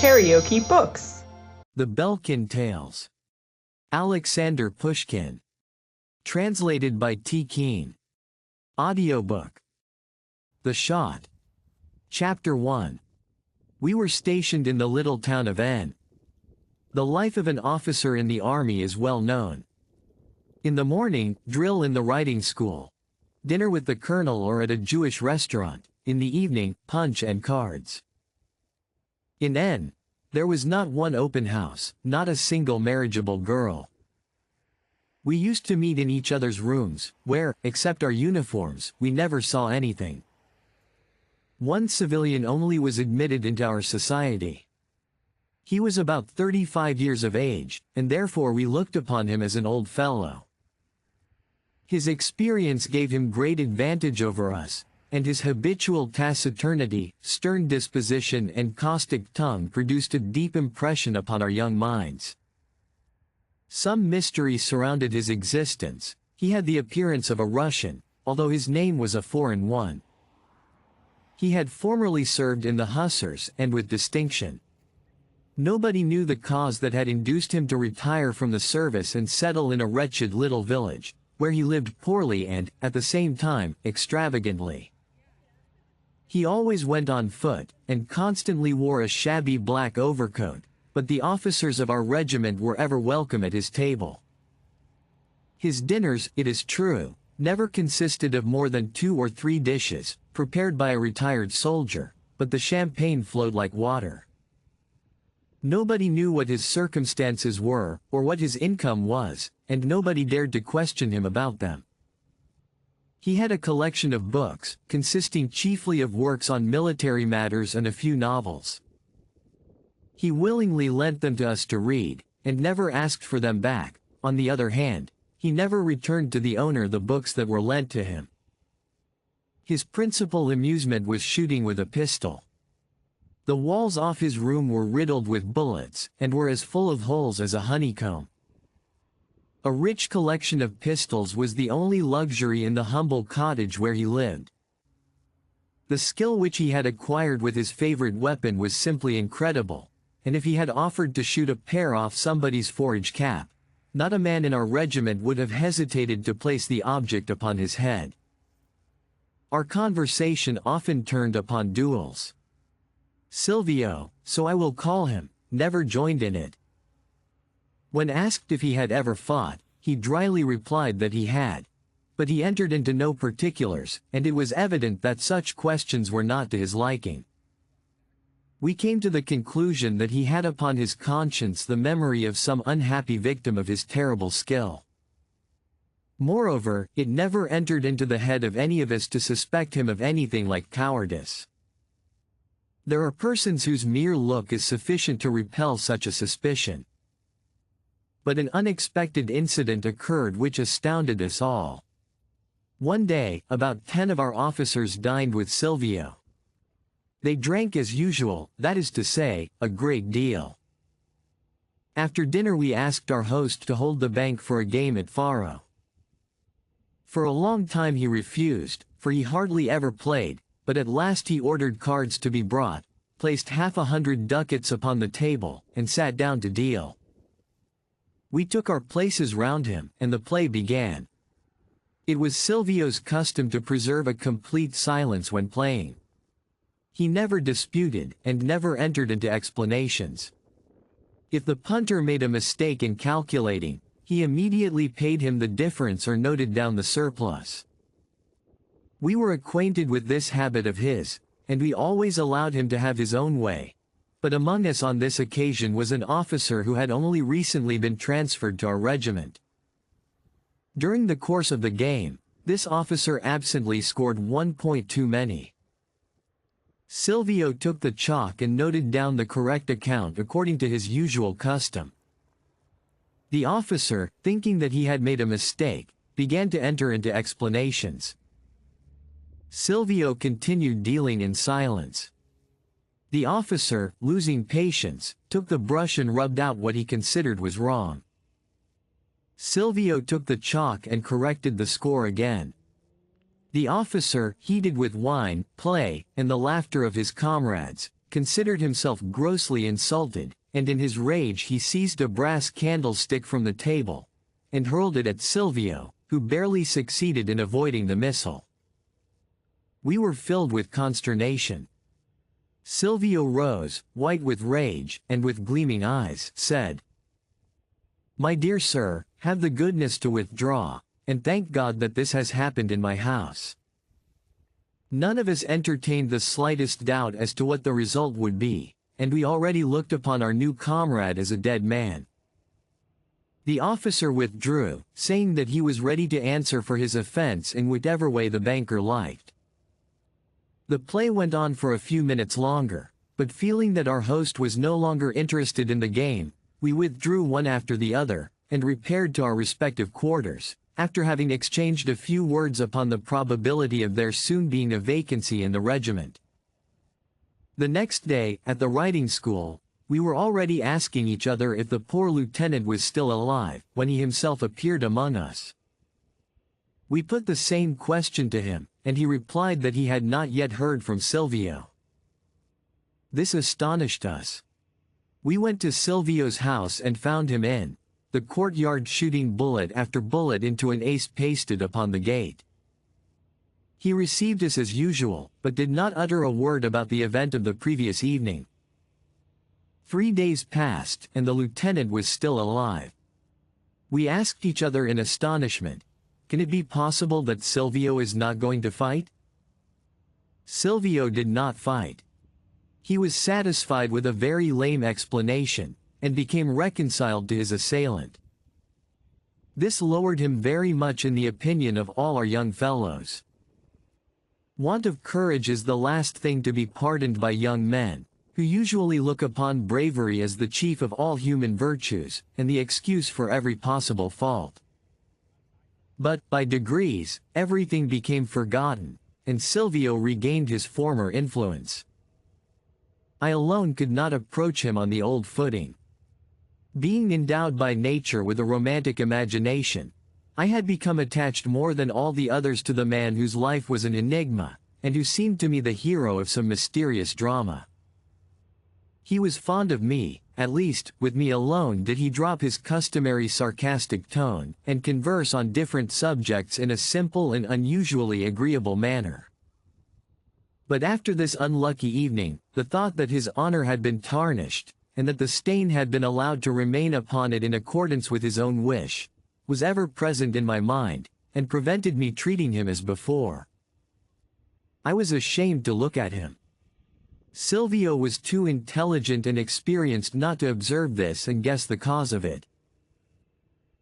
KaraokeBooks. The Belkin Tales. Aleksandr Pushkin. Translated by T. Keane. Audiobook. The Shot. Chapter 1. We were stationed in the little town of N. The life of an officer in the army is well known. In the morning, drill in the riding school. Dinner with the colonel or at a Jewish restaurant. In the evening, punch and cards. In N. there was not one open house, not a single marriageable girl. We used to meet in each other's rooms, where, except our uniforms, we never saw anything. One civilian only was admitted into our society. He was about 35 years of age, and therefore we looked upon him as an old fellow. His experience gave him great advantage over us, and his habitual taciturnity, stern disposition and caustic tongue produced a deep impression upon our young minds. Some mystery surrounded his existence. He had the appearance of a Russian, although his name was a foreign one. He had formerly served in the Hussars and with distinction. Nobody knew the cause that had induced him to retire from the service and settle in a wretched little village, where he lived poorly and, at the same time, extravagantly. He always went on foot, and constantly wore a shabby black overcoat, but the officers of our regiment were ever welcome at his table. His dinners, it is true, never consisted of more than 2 or 3 dishes, prepared by a retired soldier, but the champagne flowed like water. Nobody knew what his circumstances were, or what his income was, and nobody dared to question him about them. He had a collection of books, consisting chiefly of works on military matters and a few novels. He willingly lent them to us to read, and never asked for them back. On the other hand, he never returned to the owner the books that were lent to him. His principal amusement was shooting with a pistol. The walls off his room were riddled with bullets, and were as full of holes as a honeycomb. A rich collection of pistols was the only luxury in the humble cottage where he lived. The skill which he had acquired with his favorite weapon was simply incredible, and if he had offered to shoot a pair off somebody's forage cap, not a man in our regiment would have hesitated to place the object upon his head. Our conversation often turned upon duels. Silvio, so I will call him, never joined in it. When asked if he had ever fought, he dryly replied that he had. But he entered into no particulars, and it was evident that such questions were not to his liking. We came to the conclusion that he had upon his conscience the memory of some unhappy victim of his terrible skill. Moreover, it never entered into the head of any of us to suspect him of anything like cowardice. There are persons whose mere look is sufficient to repel such a suspicion. But an unexpected incident occurred which astounded us all. One day, about 10 of our officers dined with Silvio. They drank as usual, that is to say, a great deal. After dinner we asked our host to hold the bank for a game at faro. For a long time he refused, for he hardly ever played, but at last he ordered cards to be brought, placed 100 ducats upon the table, and sat down to deal. We took our places round him, and the play began. It was Silvio's custom to preserve a complete silence when playing. He never disputed, and never entered into explanations. If the punter made a mistake in calculating, he immediately paid him the difference or noted down the surplus. We were acquainted with this habit of his, and we always allowed him to have his own way. But among us on this occasion was an officer who had only recently been transferred to our regiment. During the course of the game, this officer absently scored 1 point too many. Silvio took the chalk and noted down the correct account according to his usual custom. The officer, thinking that he had made a mistake, began to enter into explanations. Silvio continued dealing in silence. The officer, losing patience, took the brush and rubbed out what he considered was wrong. Silvio took the chalk and corrected the score again. The officer, heated with wine, play, and the laughter of his comrades, considered himself grossly insulted, and in his rage he seized a brass candlestick from the table, and hurled it at Silvio, who barely succeeded in avoiding the missile. We were filled with consternation. Silvio rose, white with rage, and with gleaming eyes, said, "My dear sir, have the goodness to withdraw, and thank God that this has happened in my house." None of us entertained the slightest doubt as to what the result would be, and we already looked upon our new comrade as a dead man. The officer withdrew, saying that he was ready to answer for his offense in whatever way the banker liked. The play went on for a few minutes longer, but feeling that our host was no longer interested in the game, we withdrew one after the other, and repaired to our respective quarters, after having exchanged a few words upon the probability of there soon being a vacancy in the regiment. The next day, at the riding school, we were already asking each other if the poor lieutenant was still alive, when he himself appeared among us. We put the same question to him, and he replied that he had not yet heard from Silvio. This astonished us. We went to Silvio's house and found him in the courtyard shooting bullet after bullet into an ace pasted upon the gate. He received us as usual, but did not utter a word about the event of the previous evening. 3 days passed, and the lieutenant was still alive. We asked each other in astonishment, "Can it be possible that Silvio is not going to fight?" Silvio did not fight. He was satisfied with a very lame explanation, and became reconciled to his assailant. This lowered him very much in the opinion of all our young fellows. Want of courage is the last thing to be pardoned by young men, who usually look upon bravery as the chief of all human virtues, and the excuse for every possible fault. But, by degrees, everything became forgotten, and Silvio regained his former influence. I alone could not approach him on the old footing. Being endowed by nature with a romantic imagination, I had become attached more than all the others to the man whose life was an enigma, and who seemed to me the hero of some mysterious drama. He was fond of me, at least, with me alone did he drop his customary sarcastic tone, and converse on different subjects in a simple and unusually agreeable manner. But after this unlucky evening, the thought that his honor had been tarnished, and that the stain had been allowed to remain upon it in accordance with his own wish, was ever present in my mind, and prevented me treating him as before. I was ashamed to look at him. Silvio was too intelligent and experienced not to observe this and guess the cause of it.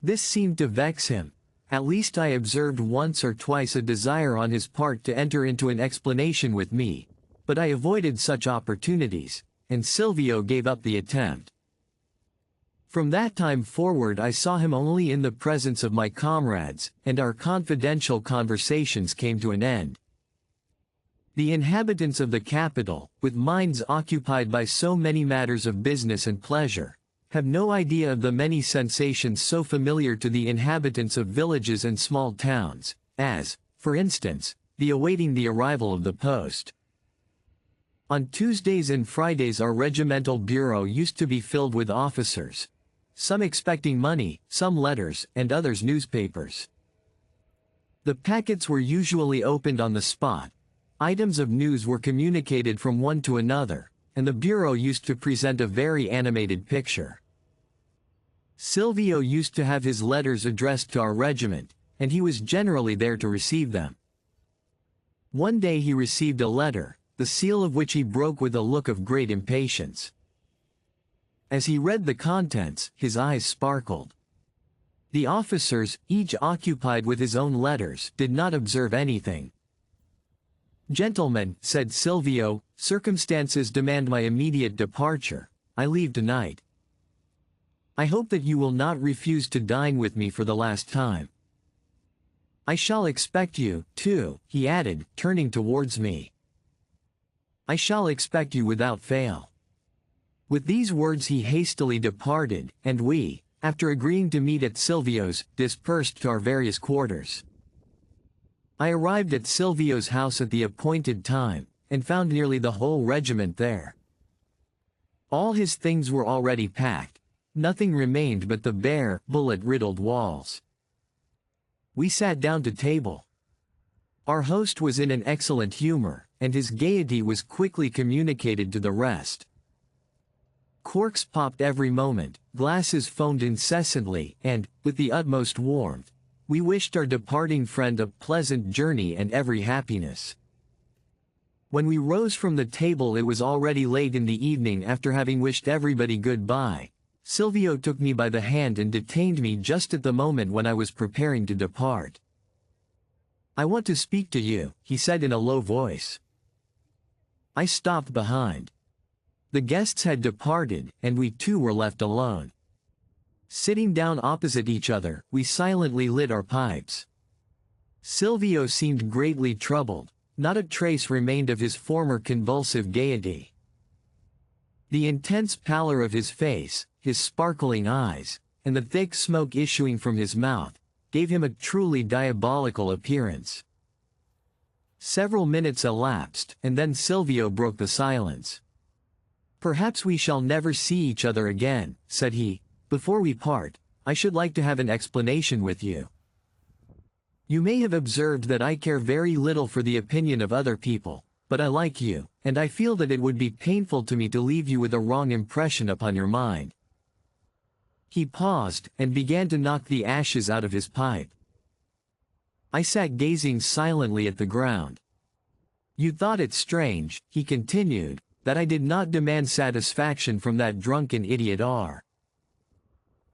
This seemed to vex him. At least I observed once or twice a desire on his part to enter into an explanation with me, but I avoided such opportunities, and Silvio gave up the attempt. From that time forward I saw him only in the presence of my comrades, and our confidential conversations came to an end. The inhabitants of the capital, with minds occupied by so many matters of business and pleasure, have no idea of the many sensations so familiar to the inhabitants of villages and small towns, as, for instance, the awaiting the arrival of the post. On Tuesdays and Fridays our regimental bureau used to be filled with officers, some expecting money, some letters, and others newspapers. The packets were usually opened on the spot, items of news were communicated from one to another, and the bureau used to present a very animated picture. Silvio used to have his letters addressed to our regiment, and he was generally there to receive them. One day he received a letter, the seal of which he broke with a look of great impatience. As he read the contents, his eyes sparkled. The officers, each occupied with his own letters, did not observe anything. "Gentlemen," said Silvio, "circumstances demand my immediate departure. I leave tonight. I hope that you will not refuse to dine with me for the last time. I shall expect you, too," he added, turning towards me. "I shall expect you without fail." With these words he hastily departed, and we, after agreeing to meet at Silvio's, dispersed to our various quarters. I arrived at Silvio's house at the appointed time, and found nearly the whole regiment there. All his things were already packed. Nothing remained but the bare, bullet-riddled walls. We sat down to table. Our host was in an excellent humor, and his gaiety was quickly communicated to the rest. Corks popped every moment, glasses foamed incessantly, and, with the utmost warmth, we wished our departing friend a pleasant journey and every happiness. When we rose from the table it was already late in the evening. After having wished everybody goodbye, Silvio took me by the hand and detained me just at the moment when I was preparing to depart. "I want to speak to you," he said in a low voice. I stopped behind. The guests had departed, and we two were left alone. Sitting down opposite each other, we silently lit our pipes. Silvio seemed greatly troubled. Not a trace remained of his former convulsive gaiety. The intense pallor of his face, his sparkling eyes, and the thick smoke issuing from his mouth, gave him a truly diabolical appearance. Several minutes elapsed, and then Silvio broke the silence. "Perhaps we shall never see each other again," said he. "Before we part, I should like to have an explanation with you. You may have observed that I care very little for the opinion of other people, but I like you, and I feel that it would be painful to me to leave you with a wrong impression upon your mind." He paused, and began to knock the ashes out of his pipe. I sat gazing silently at the ground. "You thought it strange," he continued, "that I did not demand satisfaction from that drunken idiot R.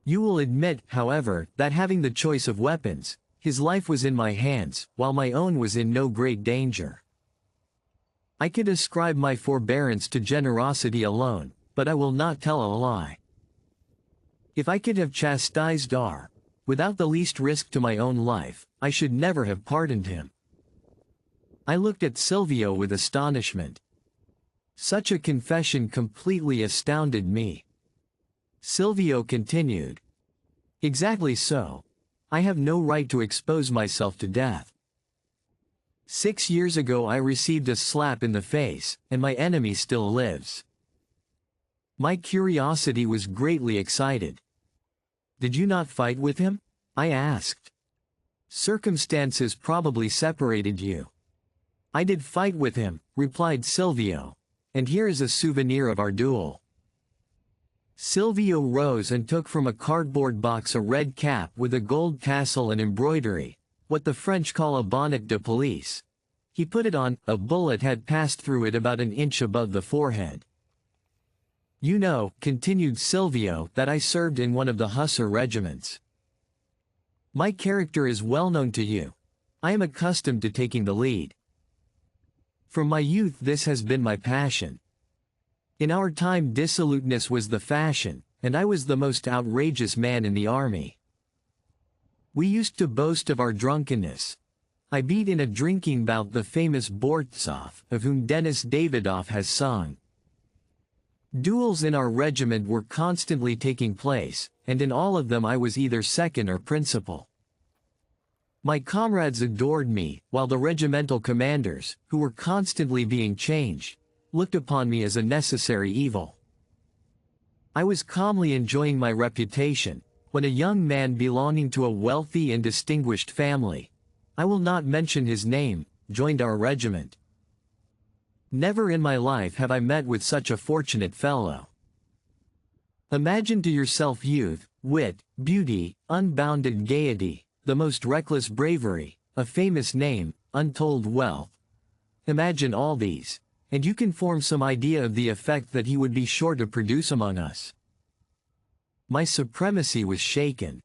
You will admit, however, that having the choice of weapons, his life was in my hands, while my own was in no great danger. I could ascribe my forbearance to generosity alone, but I will not tell a lie. If I could have chastised R. without the least risk to my own life, I should never have pardoned him." I looked at Silvio with astonishment. Such a confession completely astounded me. Silvio continued. "Exactly so. I have no right to expose myself to death. 6 years ago I received a slap in the face, and my enemy still lives. My curiosity was greatly excited. Did you not fight with him? I asked. Circumstances probably separated you. I did fight with him, replied Silvio, and here is a souvenir of our duel. Silvio rose and took from a cardboard box a red cap with a gold tassel and embroidery, what the French call a bonnet de police. He put it on. A bullet had passed through it about an inch above the forehead. You know, continued Silvio, that I served in one of the hussar regiments. My character is well known to you. I am accustomed to taking the lead. From my youth this has been my passion. In our time dissoluteness was the fashion, and I was the most outrageous man in the army. We used to boast of our drunkenness. I beat in a drinking bout the famous Bortsov, of whom Denis Davidoff has sung. Duels in our regiment were constantly taking place, and in all of them I was either second or principal. My comrades adored me, while the regimental commanders, who were constantly being changed, looked upon me as a necessary evil. I was calmly enjoying my reputation, when a young man belonging to a wealthy and distinguished family, I will not mention his name, joined our regiment. Never in my life have I met with such a fortunate fellow. Imagine to yourself youth, wit, beauty, unbounded gaiety, the most reckless bravery, a famous name, untold wealth. Imagine all these, and you can form some idea of the effect that he would be sure to produce among us. My supremacy was shaken.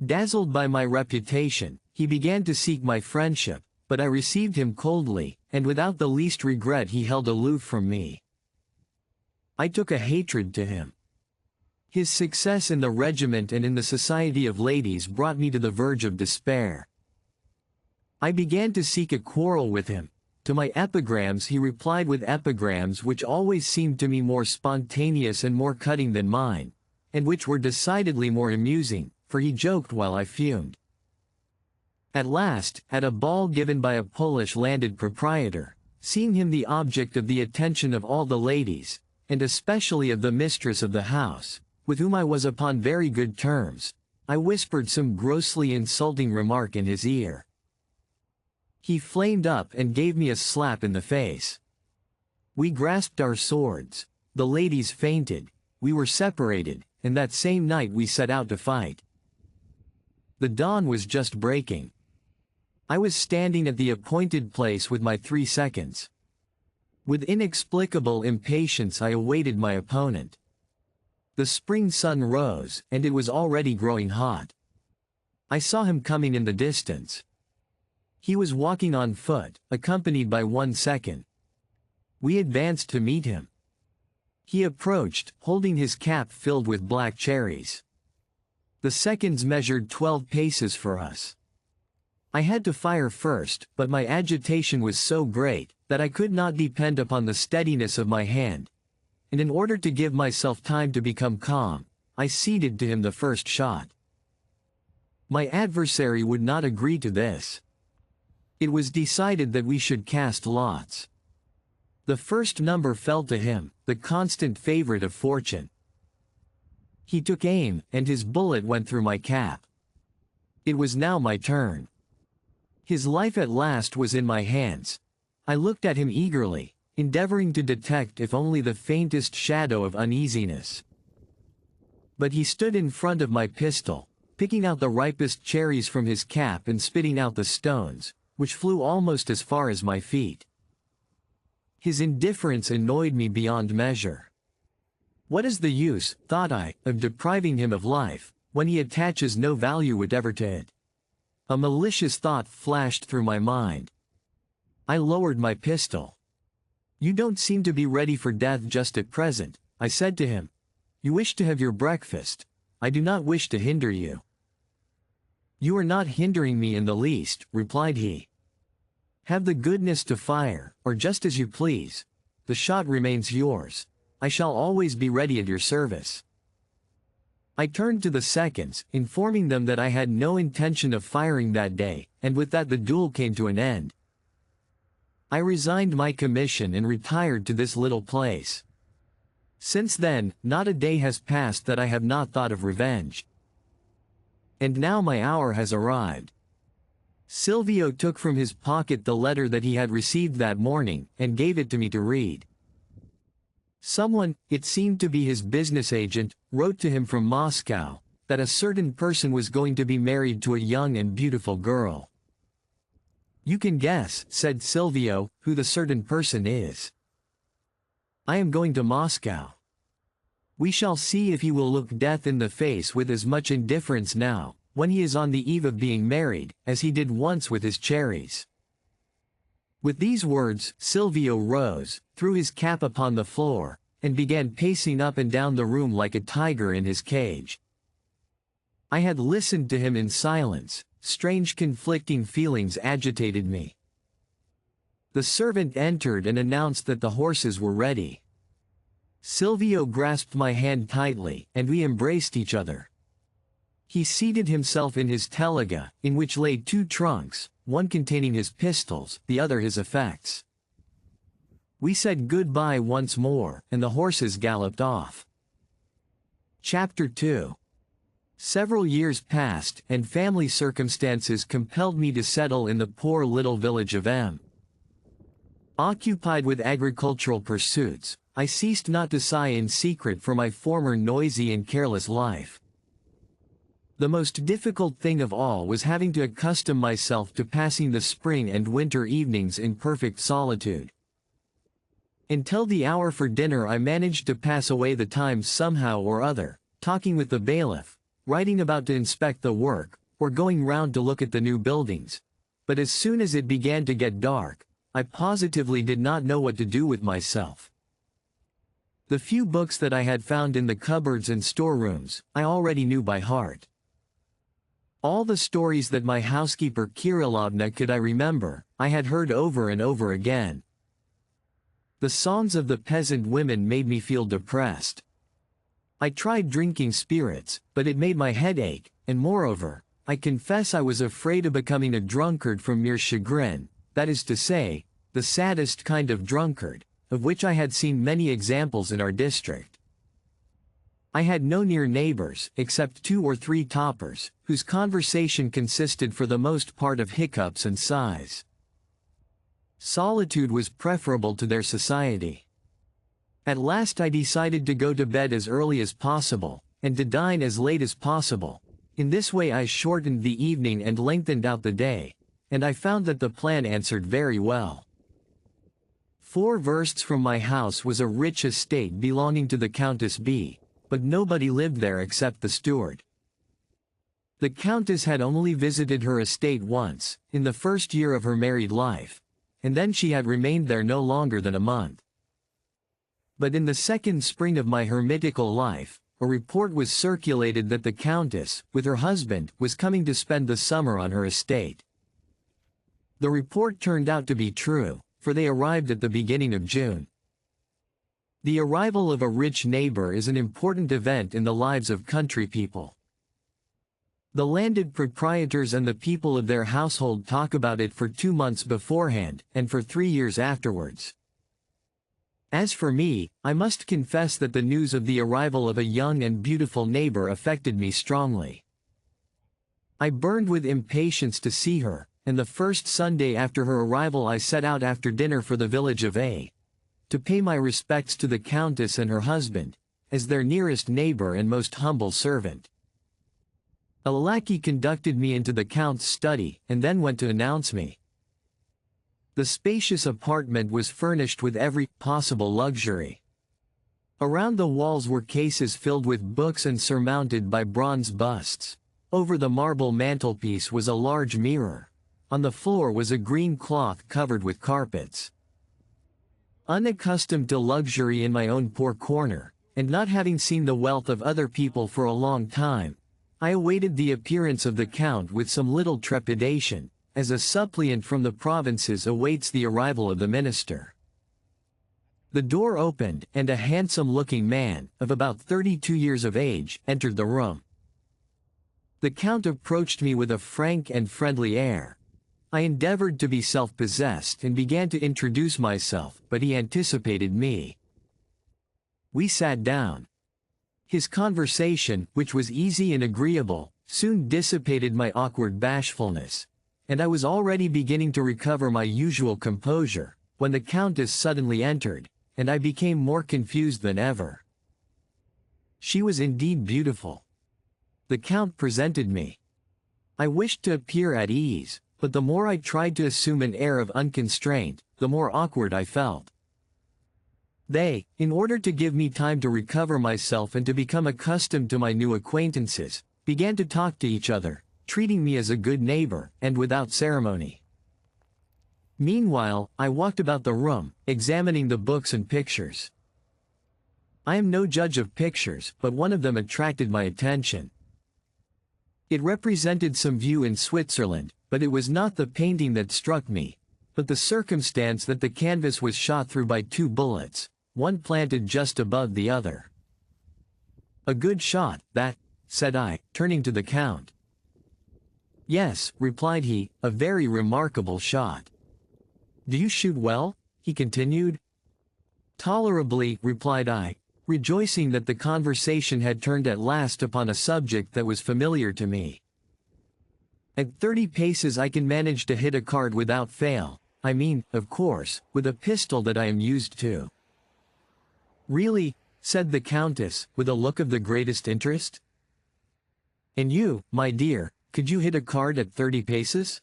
Dazzled by my reputation, he began to seek my friendship, but I received him coldly, and without the least regret he held aloof from me. I took a hatred to him. His success in the regiment and in the society of ladies brought me to the verge of despair. I began to seek a quarrel with him. To my epigrams he replied with epigrams which always seemed to me more spontaneous and more cutting than mine, and which were decidedly more amusing, for he joked while I fumed. At last, at a ball given by a Polish landed proprietor, seeing him the object of the attention of all the ladies, and especially of the mistress of the house, with whom I was upon very good terms, I whispered some grossly insulting remark in his ear. He flamed up and gave me a slap in the face. We grasped our swords, the ladies fainted, we were separated, and that same night we set out to fight. The dawn was just breaking. I was standing at the appointed place with my 3 seconds. With inexplicable impatience I awaited my opponent. The spring sun rose, and it was already growing hot. I saw him coming in the distance. He was walking on foot, accompanied by 1 second. We advanced to meet him. He approached, holding his cap filled with black cherries. The seconds measured 12 paces for us. I had to fire first, but my agitation was so great, that I could not depend upon the steadiness of my hand, and in order to give myself time to become calm, I ceded to him the first shot. My adversary would not agree to this. It was decided that we should cast lots. The first number fell to him, the constant favorite of fortune. He took aim, and his bullet went through my cap. It was now my turn. His life at last was in my hands. I looked at him eagerly, endeavoring to detect if only the faintest shadow of uneasiness. But he stood in front of my pistol, picking out the ripest cherries from his cap and spitting out the stones, which flew almost as far as my feet. His indifference annoyed me beyond measure. What is the use, thought I, of depriving him of life, when he attaches no value whatever to it? A malicious thought flashed through my mind. I lowered my pistol. "You don't seem to be ready for death just at present," I said to him. "You wish to have your breakfast. I do not wish to hinder you." "You are not hindering me in the least," replied he. "Have the goodness to fire, or just as you please. The shot remains yours. I shall always be ready at your service." I turned to the seconds, informing them that I had no intention of firing that day, and with that the duel came to an end. I resigned my commission and retired to this little place. Since then, not a day has passed that I have not thought of revenge. And now my hour has arrived. Silvio took from his pocket the letter that he had received that morning, and gave it to me to read. Someone, it seemed to be his business agent, wrote to him from Moscow, that a certain person was going to be married to a young and beautiful girl. "You can guess," said Silvio, "who the certain person is. I am going to Moscow. We shall see if he will look death in the face with as much indifference now, when he is on the eve of being married, as he did once with his cherries." With these words, Silvio rose, threw his cap upon the floor, and began pacing up and down the room like a tiger in his cage. I had listened to him in silence. Strange conflicting feelings agitated me. The servant entered and announced that the horses were ready. Silvio grasped my hand tightly, and we embraced each other. He seated himself in his telega, in which lay 2 trunks, one containing his pistols, the other his effects. We said goodbye once more, and the horses galloped off. Chapter 2. Several years passed, and family circumstances compelled me to settle in the poor little village of M. Occupied with agricultural pursuits, I ceased not to sigh in secret for my former noisy and careless life. The most difficult thing of all was having to accustom myself to passing the spring and winter evenings in perfect solitude. Until the hour for dinner I managed to pass away the time somehow or other, talking with the bailiff, writing about to inspect the work, or going round to look at the new buildings. But as soon as it began to get dark, I positively did not know what to do with myself. The few books that I had found in the cupboards and storerooms, I already knew by heart. All the stories that my housekeeper Kirilovna could I remember, I had heard over and over again. The songs of the peasant women made me feel depressed. I tried drinking spirits, but it made my head ache, and moreover, I confess I was afraid of becoming a drunkard from mere chagrin, that is to say, the saddest kind of drunkard, of which I had seen many examples in our district. I had no near neighbors, except 2 or 3 toppers, whose conversation consisted for the most part of hiccups and sighs. Solitude was preferable to their society. At last I decided to go to bed as early as possible, and to dine as late as possible. In this way I shortened the evening and lengthened out the day, and I found that the plan answered very well. 4 versts from my house was a rich estate belonging to the Countess B., but nobody lived there except the steward. The Countess had only visited her estate once, in the first year of her married life, and then she had remained there no longer than a month. But in the second spring of my hermitical life, a report was circulated that the Countess, with her husband, was coming to spend the summer on her estate. The report turned out to be true, for they arrived at the beginning of June. The arrival of a rich neighbor is an important event in the lives of country people. The landed proprietors and the people of their household talk about it for 2 months beforehand, and for 3 years afterwards. As for me, I must confess that the news of the arrival of a young and beautiful neighbor affected me strongly. I burned with impatience to see her, and the first Sunday after her arrival I set out after dinner for the village of A. to pay my respects to the Countess and her husband, as their nearest neighbor and most humble servant. A lackey conducted me into the Count's study, and then went to announce me. The spacious apartment was furnished with every possible luxury. Around the walls were cases filled with books and surmounted by bronze busts. Over the marble mantelpiece was a large mirror. On the floor was a green cloth covered with carpets. Unaccustomed to luxury in my own poor corner, and not having seen the wealth of other people for a long time, I awaited the appearance of the Count with some little trepidation, as a suppliant from the provinces awaits the arrival of the minister. The door opened, and a handsome-looking man, of about 32 years of age, entered the room. The Count approached me with a frank and friendly air. I endeavored to be self-possessed and began to introduce myself, but he anticipated me. We sat down. His conversation, which was easy and agreeable, soon dissipated my awkward bashfulness, and I was already beginning to recover my usual composure, when the Countess suddenly entered, and I became more confused than ever. She was indeed beautiful. The Count presented me. I wished to appear at ease, but the more I tried to assume an air of unconstraint, the more awkward I felt. They, in order to give me time to recover myself and to become accustomed to my new acquaintances, began to talk to each other, treating me as a good neighbor, and without ceremony. Meanwhile, I walked about the room, examining the books and pictures. I am no judge of pictures, but one of them attracted my attention. It represented some view in Switzerland, but it was not the painting that struck me, but the circumstance that the canvas was shot through by 2 bullets, one planted just above the other. "A good shot, that," said I, turning to the Count. "Yes," replied he, "a very remarkable shot." "Do you shoot well?" he continued. "Tolerably," replied I, rejoicing that the conversation had turned at last upon a subject that was familiar to me. "At 30 paces I can manage to hit a card without fail, I mean, of course, with a pistol that I am used to." "Really?" said the Countess, with a look of the greatest interest. "And you, my dear, could you hit a card at 30 paces?"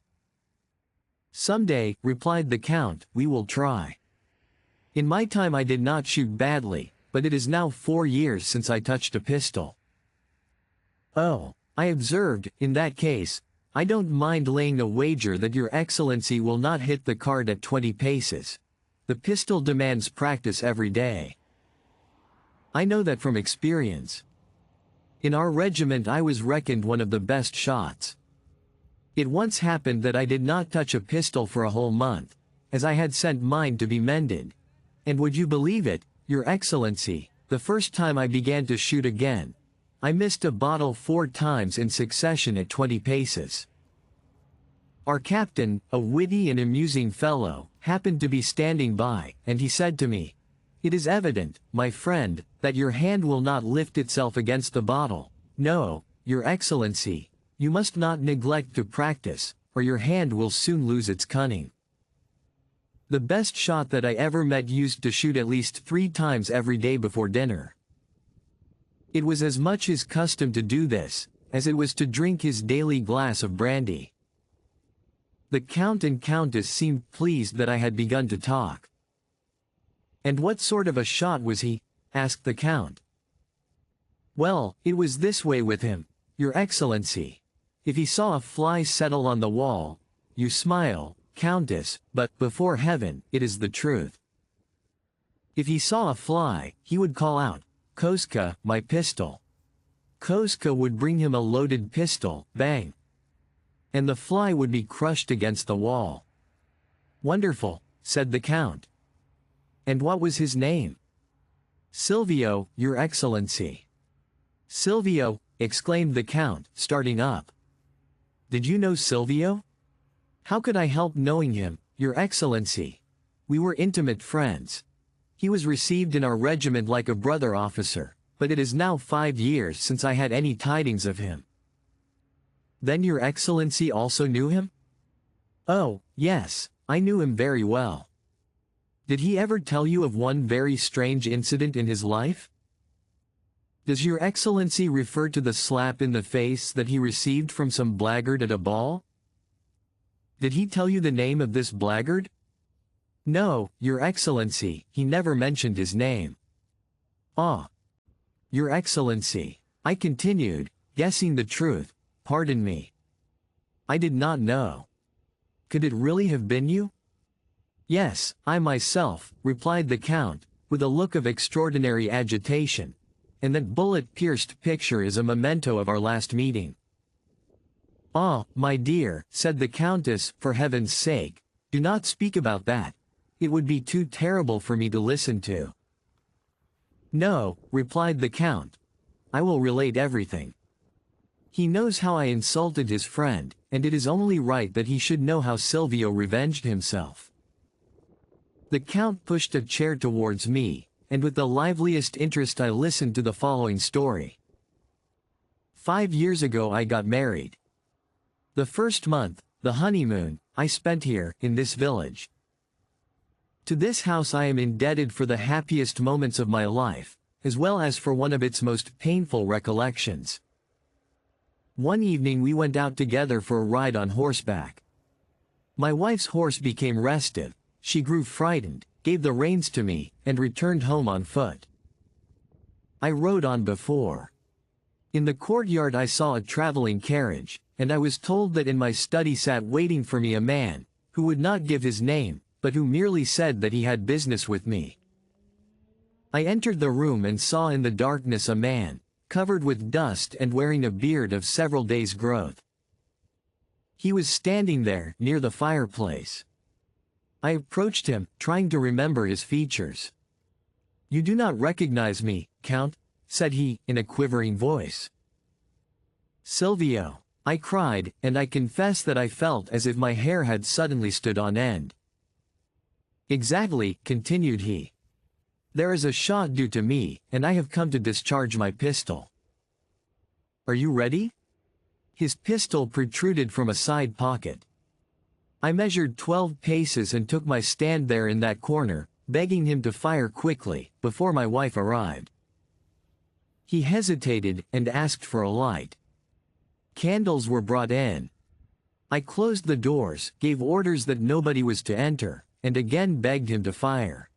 "Some day," replied the Count, "we will try. In my time I did not shoot badly, but it is now 4 years since I touched a pistol." "Oh," I observed, "in that case, I don't mind laying a wager that your Excellency will not hit the card at 20 paces. The pistol demands practice every day." "I know that from experience. In our regiment I was reckoned one of the best shots. It once happened that I did not touch a pistol for a whole month, as I had sent mine to be mended. And would you believe it, Your Excellency, the first time I began to shoot again, I missed a bottle 4 times in succession at 20 paces. Our captain, a witty and amusing fellow, happened to be standing by, and he said to me, "It is evident, my friend, that your hand will not lift itself against the bottle. No, Your Excellency, you must not neglect to practice, or your hand will soon lose its cunning." The best shot that I ever met used to shoot at least 3 times every day before dinner. It was as much his custom to do this, as it was to drink his daily glass of brandy. The Count and Countess seemed pleased that I had begun to talk. "And what sort of a shot was he?" asked the Count. "Well, it was this way with him, Your Excellency. If he saw a fly settle on the wall, you smile, Countess, but, before heaven, it is the truth. If he saw a fly, he would call out, 'Koska, my pistol.' Koska would bring him a loaded pistol, bang. And the fly would be crushed against the wall." "Wonderful," said the Count. "And what was his name?" "Silvio, Your Excellency." "Silvio," exclaimed the Count, starting up. "Did you know Silvio?" "How could I help knowing him, Your Excellency? We were intimate friends. He was received in our regiment like a brother officer, but it is now 5 years since I had any tidings of him." "Then Your Excellency also knew him?" "Oh, yes, I knew him very well." "Did he ever tell you of one very strange incident in his life?" "Does Your Excellency refer to the slap in the face that he received from some blackguard at a ball?" "Did he tell you the name of this blackguard?" "No, Your Excellency, he never mentioned his name." "Ah. Your Excellency," I continued, guessing the truth, "pardon me. I did not know. Could it really have been you?" "Yes, I myself," replied the Count, with a look of extraordinary agitation, "and that bullet-pierced picture is a memento of our last meeting." "Ah, my dear," said the Countess, "for heaven's sake, do not speak about that. It would be too terrible for me to listen to." "No," replied the Count. "I will relate everything. He knows how I insulted his friend, and it is only right that he should know how Silvio revenged himself." The Count pushed a chair towards me, and with the liveliest interest I listened to the following story. 5 years ago I got married. The first month, the honeymoon, I spent here, in this village. To this house I am indebted for the happiest moments of my life, as well as for one of its most painful recollections. One evening we went out together for a ride on horseback. My wife's horse became restive, she grew frightened, gave the reins to me, and returned home on foot. I rode on before. In the courtyard I saw a traveling carriage, and I was told that in my study sat waiting for me a man, who would not give his name, but who merely said that he had business with me. I entered the room and saw in the darkness a man, covered with dust and wearing a beard of several days' growth. He was standing there, near the fireplace. I approached him, trying to remember his features. "You do not recognize me, Count?" said he, in a quivering voice. "Silvio," I cried, and I confess that I felt as if my hair had suddenly stood on end. "Exactly," continued he. "There is a shot due to me, and I have come to discharge my pistol. Are you ready?" His pistol protruded from a side pocket. I measured 12 paces and took my stand there in that corner, begging him to fire quickly, before my wife arrived. He hesitated, and asked for a light. Candles were brought in. I closed the doors, gave orders that nobody was to enter, and again begged him to fire.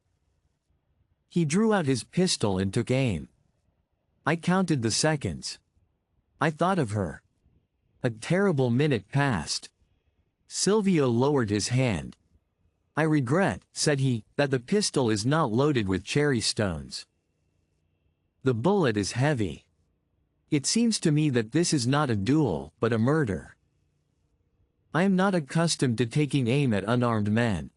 He drew out his pistol and took aim. I counted the seconds. I thought of her. A terrible minute passed. Silvio lowered his hand. "I regret," said he, "that the pistol is not loaded with cherry stones. The bullet is heavy. It seems to me that this is not a duel, but a murder. I am not accustomed to taking aim at unarmed men.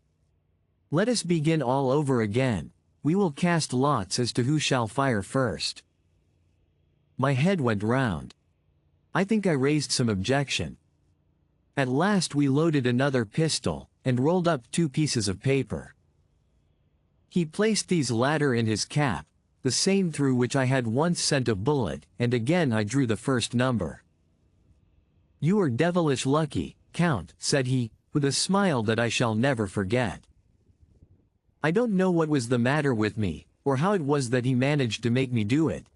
Let us begin all over again. We will cast lots as to who shall fire first." My head went round. I think I raised some objection. At last we loaded another pistol, and rolled up 2 pieces of paper. He placed these latter in his cap, the same through which I had once sent a bullet, and again I drew the first number. "You are devilish lucky, Count," said he, with a smile that I shall never forget. I don't know what was the matter with me, or how it was that he managed to make me do it.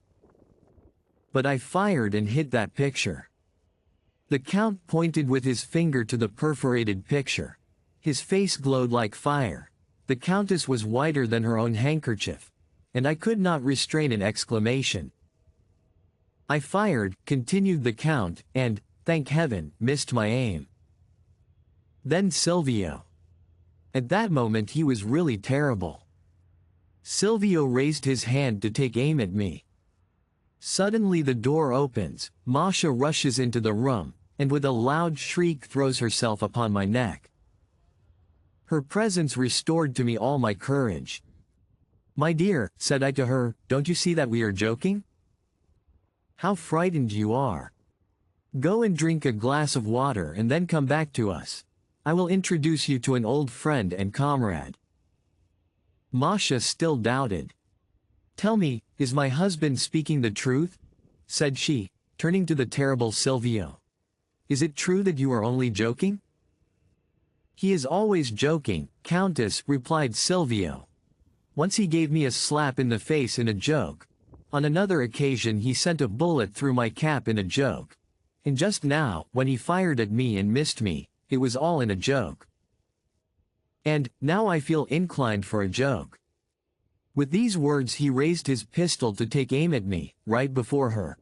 But I fired and hit that picture. The Count pointed with his finger to the perforated picture. His face glowed like fire. The Countess was whiter than her own handkerchief, and I could not restrain an exclamation. I fired, continued the Count, and, thank heaven, missed my aim. Then Silvio. At that moment he was really terrible. Silvio raised his hand to take aim at me. Suddenly the door opens, Masha rushes into the room, and with a loud shriek throws herself upon my neck. Her presence restored to me all my courage. "My dear," said I to her, "don't you see that we are joking? How frightened you are. Go and drink a glass of water and then come back to us. I will introduce you to an old friend and comrade." Masha still doubted. "Tell me, is my husband speaking the truth?" said she, turning to the terrible Silvio. "Is it true that you are only joking?" "He is always joking, Countess," replied Silvio. "Once he gave me a slap in the face in a joke. On another occasion he sent a bullet through my cap in a joke. And just now, when he fired at me and missed me, it was all in a joke. And, now I feel inclined for a joke." With these words he raised his pistol to take aim at me, right before her.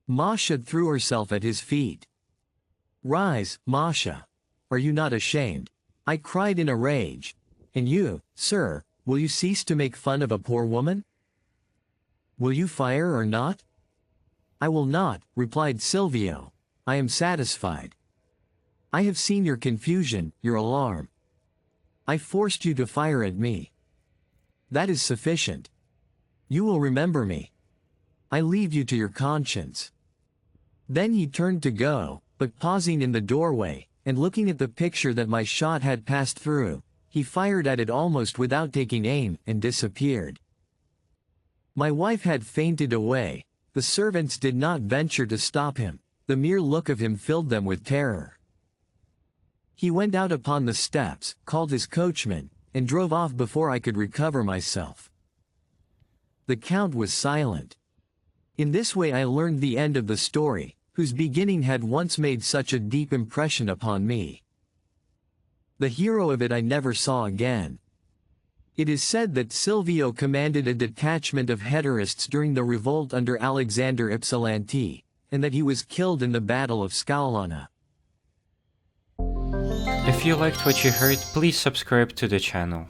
Masha threw herself at his feet. "Rise, Masha. Are you not ashamed?" I cried in a rage. "And you, sir, will you cease to make fun of a poor woman? Will you fire or not?" "I will not," replied Silvio. "I am satisfied. I have seen your confusion, your alarm. I forced you to fire at me. That is sufficient. You will remember me. I leave you to your conscience." Then he turned to go, but pausing in the doorway, and looking at the picture that my shot had passed through, he fired at it almost without taking aim, and disappeared. My wife had fainted away. The servants did not venture to stop him. The mere look of him filled them with terror. He went out upon the steps, called his coachman, and drove off before I could recover myself. The Count was silent. In this way I learned the end of the story, whose beginning had once made such a deep impression upon me. The hero of it I never saw again. It is said that Silvio commanded a detachment of Heterists during the revolt under Aleksandr Pushkin, and that he was killed in the Battle of Skaulana. If you liked what you heard, please subscribe to the channel.